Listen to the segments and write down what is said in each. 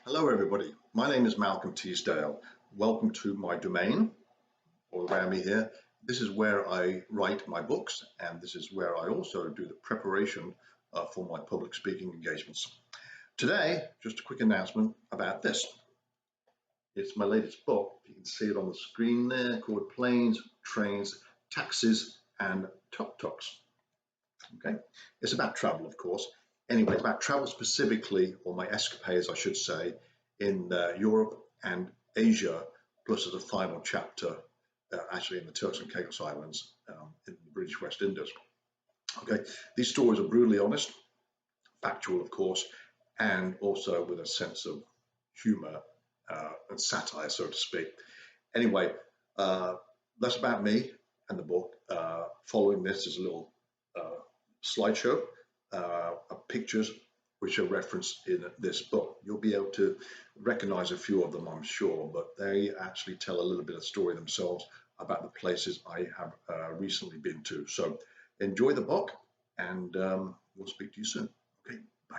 Hello everybody, my name is Malcolm Teasdale. Welcome to my domain, all around me here. This is where I write my books, and this is where I also do the preparation for my public speaking engagements. Today, just a quick announcement about this. It's my latest book. You can see it on the screen there, called Planes, Trains, Taxis and Tuk Tuks. Okay, it's about travel, of course. Anyway, it's about travel specifically, or my escapades, I should say, in Europe and Asia, plus as a final chapter, actually in the Turks and Caicos Islands in the British West Indies. Okay, these stories are brutally honest, factual, of course, and also with a sense of humor and satire, so to speak. Anyway, that's about me and the book. Following this is a little slideshow of pictures which are referenced in this book. You'll be able to recognize a few of them, I'm sure, but they actually tell a little bit of story themselves about the places I have recently been to. So enjoy the book, and we'll speak to you soon. Okay, bye.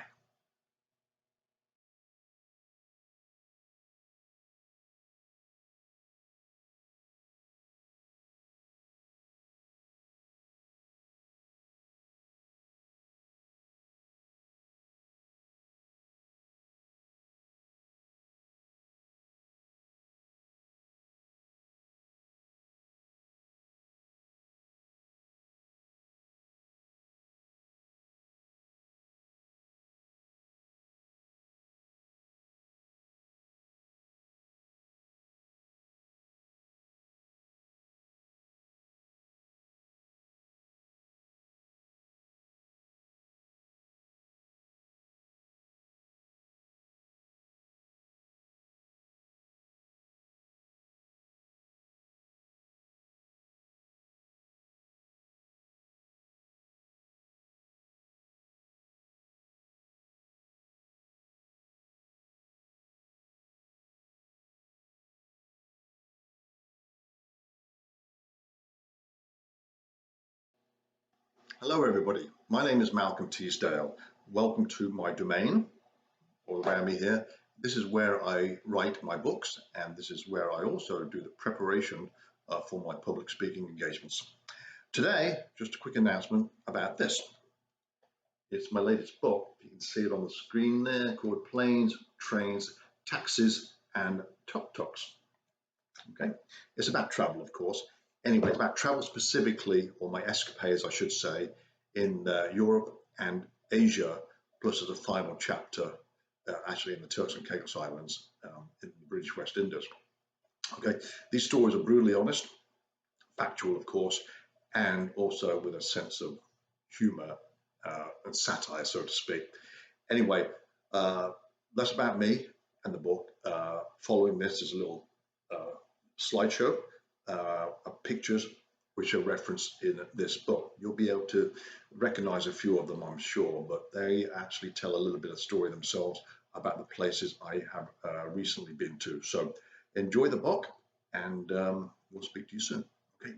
Hello everybody, my name is Malcolm Teasdale. Welcome to my domain, all around me here. This is where I write my books, and this is where I also do the preparation for my public speaking engagements. Today, just a quick announcement about this. It's my latest book. You can see it on the screen there, called Planes, Trains, Taxis and Tuk Tuks. Okay, it's about travel, of course. Anyway, it's about travel specifically, or my escapades, I should say, in Europe and Asia, plus as a final chapter, actually in the Turks and Caicos Islands in the British West Indies. Okay, these stories are brutally honest, factual, of course, and also with a sense of humor and satire, so to speak. Anyway, that's about me and the book. Following this is a little slideshow of pictures which are referenced in this book. You'll be able to recognize a few of them, I'm sure, but they actually tell a little bit of story themselves about the places I have recently been to. So enjoy the book, and we'll speak to you soon. Okay.